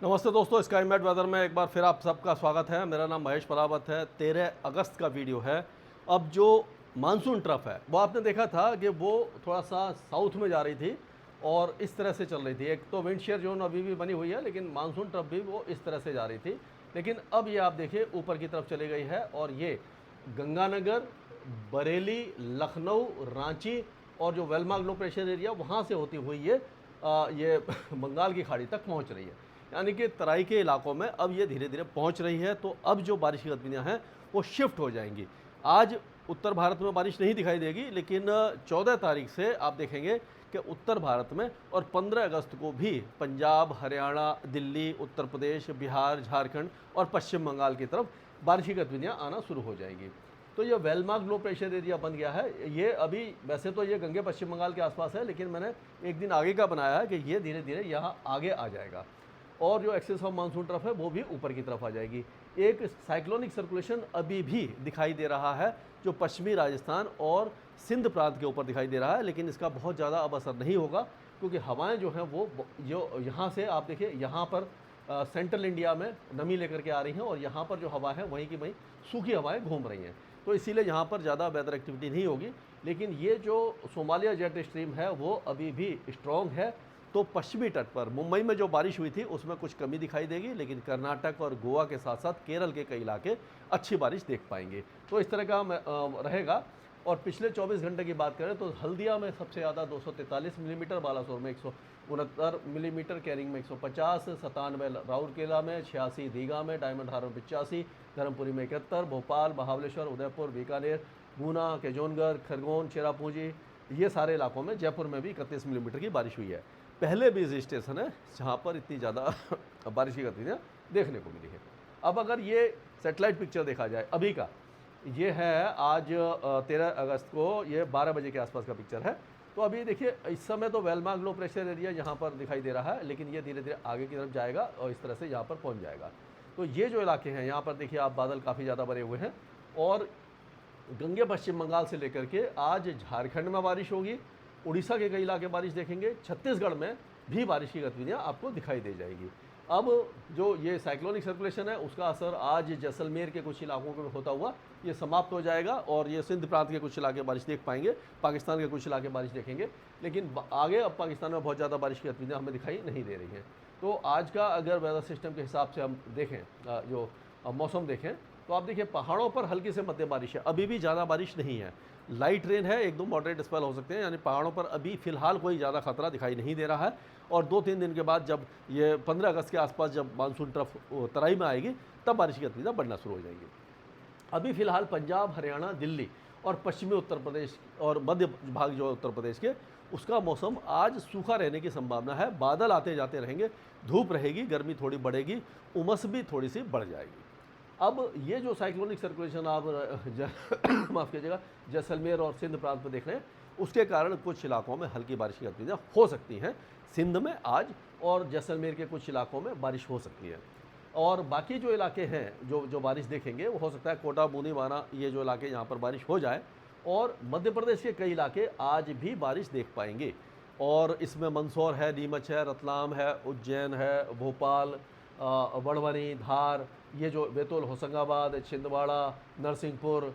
नमस्ते दोस्तों, sky mat weather में एक बार फिर आप सबका स्वागत है। मेरा नाम महेश परावत है। 13 अगस्त का वीडियो है। अब जो मानसून ट्रफ है वो आपने देखा था कि वो थोड़ा सा साउथ में जा रही थी और इस तरह से चल रही थी। एक तो विंड शेयर जोन अभी भी बनी हुई है, लेकिन मानसून ट्रफ भी वो इस तरह से जा रही थी। लेकिन अब ये आप देखिए ऊपर की तरफ चली गई है और ये गंगानगर, बरेली, लखनऊ, रांची और जो वेलमार्क लो प्रेशर एरिया वहाँ से होती हुई ये बंगाल की खाड़ी तक पहुँच रही है। यानी कि तराई के इलाकों में अब ये धीरे धीरे पहुंच रही है। तो अब जो बारिश की गतिविधियां हैं वो शिफ्ट हो जाएंगी। आज उत्तर भारत में बारिश नहीं दिखाई देगी, लेकिन 14 तारीख से आप देखेंगे कि उत्तर भारत में और 15 अगस्त को भी पंजाब, हरियाणा, दिल्ली, उत्तर प्रदेश, बिहार, झारखंड और पश्चिम बंगाल की तरफ बारिश की गतिविधियाँ आना शुरू हो जाएंगी। तो ये वेलमार्क लो प्रेशर एरिया बन गया है। ये अभी वैसे तो ये गंगे पश्चिम बंगाल के आसपास है, लेकिन मैंने एक दिन आगे का बनाया है कि ये धीरे धीरे यहाँ आगे आ जाएगा और जो एक्सेस ऑफ मानसून ट्रफ है वो भी ऊपर की तरफ आ जाएगी। एक साइक्लोनिक सर्कुलेशन अभी भी दिखाई दे रहा है जो पश्चिमी राजस्थान और सिंध प्रांत के ऊपर दिखाई दे रहा है, लेकिन इसका बहुत ज़्यादा अब असर नहीं होगा क्योंकि हवाएं जो हैं वो जो यहाँ से आप देखिए यहाँ पर सेंट्रल इंडिया में नमी लेकर के आ रही हैं और यहाँ पर जो हवा है वहीं की वहीं सूखी हवाएं घूम रही हैं। तो इसीलिए यहाँ पर ज़्यादा वेदर एक्टिविटी नहीं होगी। लेकिन ये जो सोमालिया जेट स्ट्रीम है वो अभी भी स्ट्रॉन्ग है। तो पश्चिमी तट पर मुंबई में जो बारिश हुई थी उसमें कुछ कमी दिखाई देगी, लेकिन कर्नाटक और गोवा के साथ साथ केरल के कई इलाके अच्छी बारिश देख पाएंगे। तो इस तरह का रहेगा। और पिछले 24 घंटे की बात करें तो हल्दिया में सबसे ज़्यादा 243 मिलीमीटर, बालासोर में 169 मिलीमीटर, कैरिंग में 150, 97 राउरकेला में 86, दीघा में, डायमंड हार्बर में 85, धर्मपुरी में 71, भोपाल, महाबलेश्वर, उदयपुर, बीकानेर, गुना, केजोनगढ़, खरगोन, चेरापूंजी, ये सारे इलाकों में, जयपुर में भी 31 मिलीमीटर की बारिश हुई है। पहले भी इस स्टेशन है जहाँ पर इतनी ज़्यादा बारिश की गतिविधियाँ देखने को मिली है। अब अगर ये सैटेलाइट पिक्चर देखा जाए अभी का, ये है आज 13 अगस्त को, ये 12 बजे के आसपास का पिक्चर है। तो अभी देखिए इस समय तो वेलमार्क लो प्रेशर एरिया यहाँ पर दिखाई दे रहा है, लेकिन ये धीरे धीरे आगे की तरफ जाएगा और इस तरह से यहाँ पर पहुँच जाएगा। तो ये जो इलाके हैं यहाँ पर देखिए आप बादल काफ़ी ज़्यादा भरे हुए हैं और गंगे पश्चिम बंगाल से लेकर के आज झारखंड में बारिश होगी, उड़ीसा के कई इलाके बारिश देखेंगे, छत्तीसगढ़ में भी बारिश की गतिविधियां आपको दिखाई दे जाएगी। अब जो ये साइक्लोनिक सर्कुलेशन है उसका असर आज जैसलमेर के कुछ इलाकों में होता हुआ ये समाप्त हो जाएगा और ये सिंध प्रांत के कुछ इलाके बारिश देख पाएंगे, पाकिस्तान के कुछ इलाके बारिश देखेंगे, लेकिन आगे अब पाकिस्तान में बहुत ज़्यादा बारिश की गतिविधियाँ हमें दिखाई नहीं दे रही हैं। तो आज का अगर वेदर सिस्टम के हिसाब से हम देखें, जो मौसम देखें, तो आप देखिए पहाड़ों पर हल्की से मध्यम बारिश है, अभी भी ज़्यादा बारिश नहीं है, लाइट रेन है, एक दो मॉडरेट स्पेल हो सकते हैं। यानी पहाड़ों पर अभी फ़िलहाल कोई ज़्यादा खतरा दिखाई नहीं दे रहा है। और 2-3 दिन के बाद जब ये 15 अगस्त के आसपास जब मानसून ट्रफ तराई में आएगी तब बारिश की गतिविधियाँ बढ़ना शुरू हो जाएंगी। अभी फ़िलहाल पंजाब, हरियाणा, दिल्ली और पश्चिमी उत्तर प्रदेश और मध्य भाग जो उत्तर प्रदेश के, उसका मौसम आज सूखा रहने की संभावना है। बादल आते जाते रहेंगे, धूप रहेगी, गर्मी थोड़ी बढ़ेगी, उमस भी थोड़ी सी बढ़ जाएगी। अब ये जो साइक्लोनिक सर्कुलेशन आप माफ़ कीजिएगा जैसलमेर और सिंध प्रांत में देख रहे हैं, उसके कारण कुछ इलाकों में हल्की बारिश की गतिविधियाँ हो सकती हैं। सिंध में आज और जैसलमेर के कुछ इलाकों में बारिश हो सकती है। और बाकी जो इलाके हैं जो बारिश देखेंगे वो हो सकता है कोटा, बूंदी, बाना, ये जो इलाके यहाँ पर बारिश हो जाए। और मध्य प्रदेश के कई इलाके आज भी बारिश देख पाएंगे और इसमें मंदसौर है, नीमच है, रतलाम है, उज्जैन है, भोपाल, वड़वानी, धार, ये जो बैतूल, होशंगाबाद, छिंदवाड़ा, नरसिंहपुर,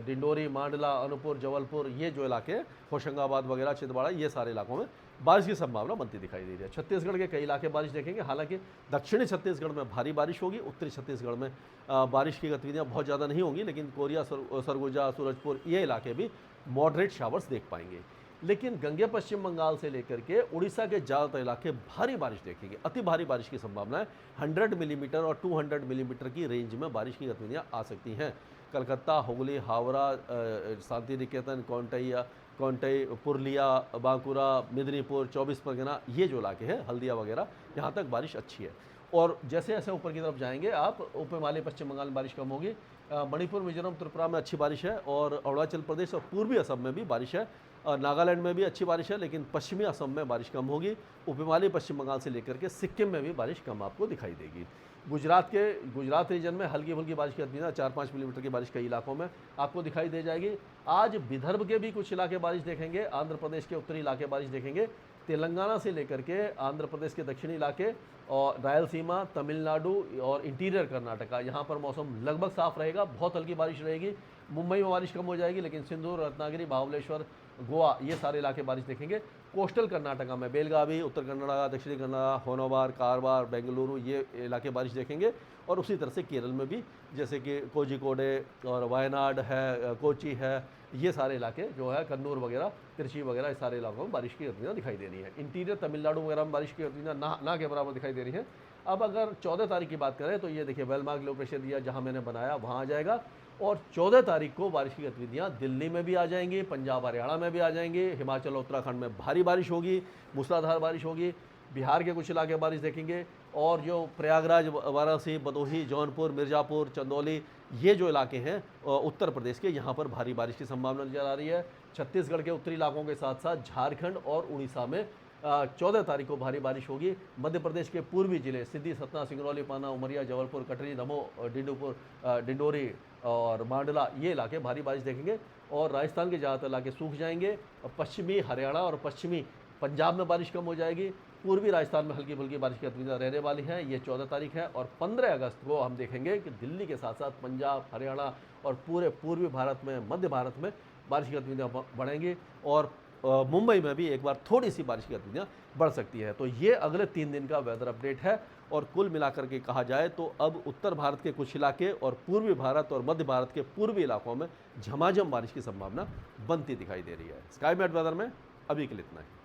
डिंडोरी, मांडला, अनूपपुर, जबलपुर, ये जो इलाके होशंगाबाद वगैरह, छिंदवाड़ा, ये सारे इलाकों में बारिश की संभावना बनती दिखाई दे रही है। छत्तीसगढ़ के कई इलाके बारिश देखेंगे, हालांकि दक्षिणी छत्तीसगढ़ में भारी बारिश होगी, उत्तरी छत्तीसगढ़ में बारिश की गतिविधियाँ बहुत ज़्यादा नहीं होंगी, लेकिन कोरिया, सरगुजा, सूरजपुर, ये इलाके भी मॉडरेट शावर्स देख पाएंगे। लेकिन गंगे पश्चिम बंगाल से लेकर के उड़ीसा के ज़्यादातर इलाके भारी बारिश देखेंगे, अति भारी बारिश की संभावना है। 100 मिलीमीटर और 200 मिलीमीटर की रेंज में बारिश की गतिविधियाँ आ सकती हैं। कलकत्ता, हुगली, हावड़ा, शांति निकेतन, कौंटई, पुरलिया, बांकुरा, मेदिनीपुर, 24 परगना, ये जो इलाके हैं, हल्दिया वगैरह, यहाँ तक बारिश अच्छी है। और जैसे जैसे ऊपर की तरफ जाएंगे आप, ऊपर हिमालय पश्चिम बंगाल में बारिश कम होगी, मणिपुर, मिजोरम, त्रिपुरा में अच्छी बारिश है और अरुणाचल प्रदेश और पूर्वी असम में भी बारिश है। नागालैंड में भी अच्छी बारिश है, लेकिन पश्चिमी असम में बारिश कम होगी। उप हिमालय पश्चिम बंगाल से लेकर के सिक्किम में भी बारिश कम आपको दिखाई देगी। गुजरात रीजन में हल्की फुल्की बारिश की गतिविधियाँ 4-5 मिलीमीटर की बारिश कई इलाकों में आपको दिखाई दे जाएगी। आज विदर्भ के भी कुछ इलाके बारिश देखेंगे, आंध्र प्रदेश के उत्तरी इलाके बारिश देखेंगे, तेलंगाना से लेकर के आंध्र प्रदेश के दक्षिणी इलाके और रायलसीमा, तमिलनाडु और इंटीरियर कर्नाटका, यहाँ पर मौसम लगभग साफ रहेगा, बहुत हल्की बारिश रहेगी। मुंबई में बारिश कम हो जाएगी, लेकिन सिंधु, रत्नागिरी, महाबलेश्वर, गोवा ये सारे इलाके बारिश देखेंगे। कोस्टल कर्नाटका में बेलगावी, उत्तर कन्नड़ा, दक्षिणी कन्नड़ा, होनोवार, कारवार, बेंगलुरु ये इलाके बारिश देखेंगे। और उसी तरह से केरल में भी, जैसे कि कोझिकोडे और वायनाड है, कोची है, ये सारे इलाके जो है, कन्नूर वगैरह, त्रिची वगैरह, इस सारे इलाकों में बारिश की गतिविधियाँ दिखाई दे रही है। इंटीरियर तमिलनाडु वगैरह में बारिश की गतिविधियाँ ना के बराबर दिखाई दे रही है। अब अगर 14 तारीख की बात करें तो ये देखिए वेलमार्क लो प्रेशर दिया जहाँ मैंने बनाया वहाँ आ जाएगा। और 14 तारीख को बारिश की गतिविधियाँ दिल्ली में भी आ जाएंगी, पंजाब हरियाणा में भी आ जाएंगी, हिमाचल और उत्तराखंड में भारी बारिश होगी, मूसलाधार बारिश होगी, बिहार के कुछ इलाके बारिश देखेंगे। और जो प्रयागराज, वाराणसी, भदोही, जौनपुर, मिर्ज़ापुर, चंदौली ये जो इलाके हैं उत्तर प्रदेश के, यहाँ पर भारी बारिश की संभावना नजर आ रही है। छत्तीसगढ़ के उत्तरी इलाकों के साथ साथ झारखंड और उड़ीसा में 14 तारीख को भारी बारिश होगी। मध्य प्रदेश के पूर्वी जिले सीधी, सतना, सिंगरौली, पाना, उमरिया, जबलपुर, कटरी, दमोह, डिंडोरी और मांडला ये इलाके भारी बारिश देखेंगे। और राजस्थान के ज़्यादातर इलाके सूख जाएंगे। पश्चिमी हरियाणा और पश्चिमी पंजाब में बारिश कम हो जाएगी। पूर्वी राजस्थान में हल्की फुल्की बारिश की गतिविधियाँ रहने वाली हैं। ये 14 तारीख है। और 15 अगस्त को हम देखेंगे कि दिल्ली के साथ साथ पंजाब, हरियाणा और पूरे पूर्वी भारत में, मध्य भारत में बारिश की गतिविधियाँ बढ़ेंगी। और मुंबई में भी एक बार थोड़ी सी बारिश की गतिविधियाँ बढ़ सकती है। तो ये अगले 3 दिन का वेदर अपडेट है। और कुल मिलाकर के कहा जाए तो अब उत्तर भारत के कुछ इलाके और पूर्वी भारत और मध्य भारत के पूर्वी इलाकों में झमाझम बारिश की संभावना बनती दिखाई दे रही है। स्काई मैट वेदर में अभी के लिए इतना ही।